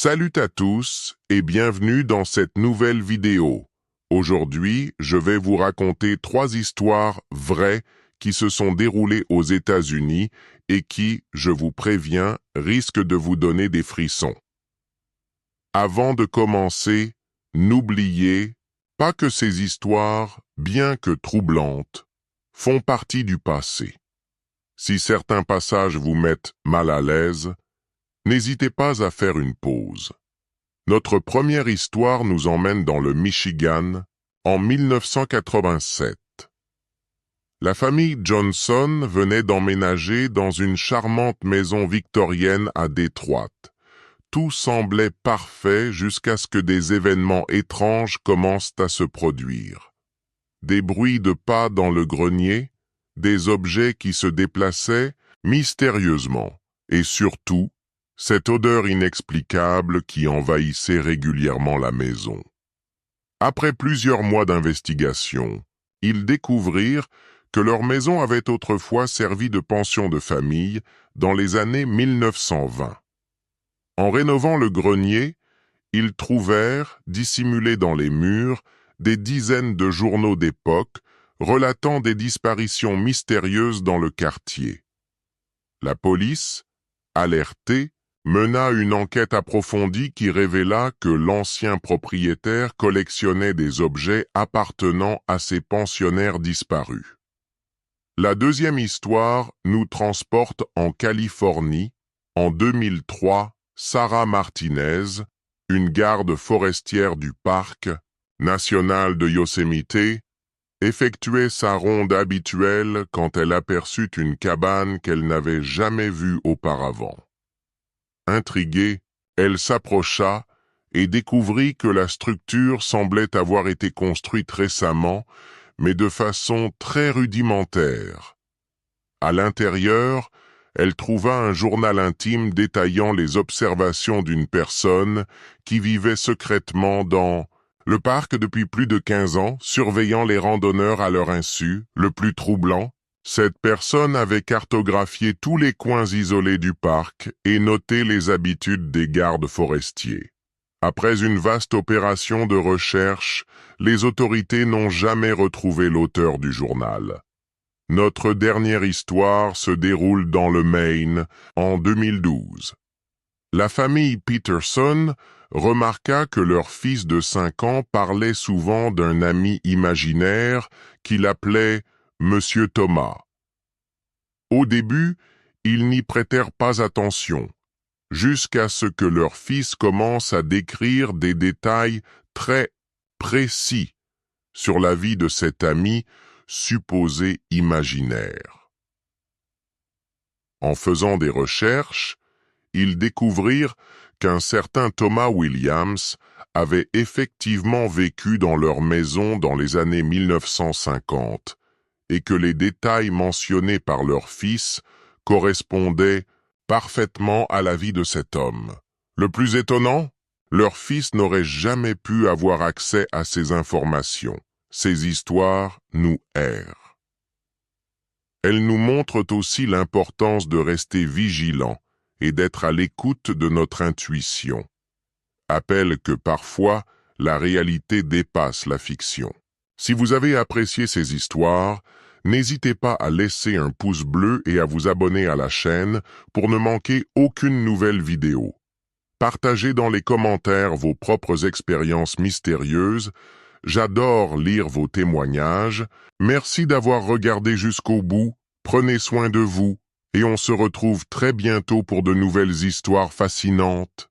Salut à tous et bienvenue dans cette nouvelle vidéo. Aujourd'hui, je vais vous raconter 3 histoires vraies qui se sont déroulées aux États-Unis et qui, je vous préviens, risquent de vous donner des frissons. Avant de commencer, n'oubliez pas que ces histoires, bien que troublantes, font partie du passé. Si certains passages vous mettent mal à l'aise, n'hésitez pas à faire une pause. Notre première histoire nous emmène dans le Michigan en 1987. La famille Johnson venait d'emménager dans une charmante maison victorienne à Détroit. Tout semblait parfait jusqu'à ce que des événements étranges commencent à se produire. Des bruits de pas dans le grenier, des objets qui se déplaçaient mystérieusement, et surtout, cette odeur inexplicable qui envahissait régulièrement la maison. Après plusieurs mois d'investigation, ils découvrirent que leur maison avait autrefois servi de pension de famille dans les années 1920. En rénovant le grenier, ils trouvèrent, dissimulés dans les murs, des dizaines de journaux d'époque relatant des disparitions mystérieuses dans le quartier. La police, alertée, mena une enquête approfondie qui révéla que l'ancien propriétaire collectionnait des objets appartenant à ses pensionnaires disparus. La deuxième histoire nous transporte en Californie. En 2003, Sarah Martinez, une garde forestière du parc national de Yosemite, effectuait sa ronde habituelle quand elle aperçut une cabane qu'elle n'avait jamais vue auparavant. Intriguée, elle s'approcha et découvrit que la structure semblait avoir été construite récemment, mais de façon très rudimentaire. À l'intérieur, elle trouva un journal intime détaillant les observations d'une personne qui vivait secrètement dans le parc depuis plus de 15 ans, surveillant les randonneurs à leur insu. Le plus troublant, cette personne avait cartographié tous les coins isolés du parc et noté les habitudes des gardes forestiers. Après une vaste opération de recherche, les autorités n'ont jamais retrouvé l'auteur du journal. Notre dernière histoire se déroule dans le Maine en 2012. La famille Peterson remarqua que leur fils de 5 ans parlait souvent d'un ami imaginaire qu'il appelait Monsieur Thomas. Au début, ils n'y prêtèrent pas attention, jusqu'à ce que leur fils commence à décrire des détails très précis sur la vie de cet ami supposé imaginaire. En faisant des recherches, ils découvrirent qu'un certain Thomas Williams avait effectivement vécu dans leur maison dans les années 1950 et que les détails mentionnés par leur fils correspondaient parfaitement à la vie de cet homme. Le plus étonnant, leur fils n'aurait jamais pu avoir accès à ces informations. Ces histoires nous errent. Elles nous montrent aussi l'importance de rester vigilants et d'être à l'écoute de notre intuition. Appelle que parfois, la réalité dépasse la fiction. Si vous avez apprécié ces histoires, n'hésitez pas à laisser un pouce bleu et à vous abonner à la chaîne pour ne manquer aucune nouvelle vidéo. Partagez dans les commentaires vos propres expériences mystérieuses. J'adore lire vos témoignages. Merci d'avoir regardé jusqu'au bout. Prenez soin de vous et on se retrouve très bientôt pour de nouvelles histoires fascinantes.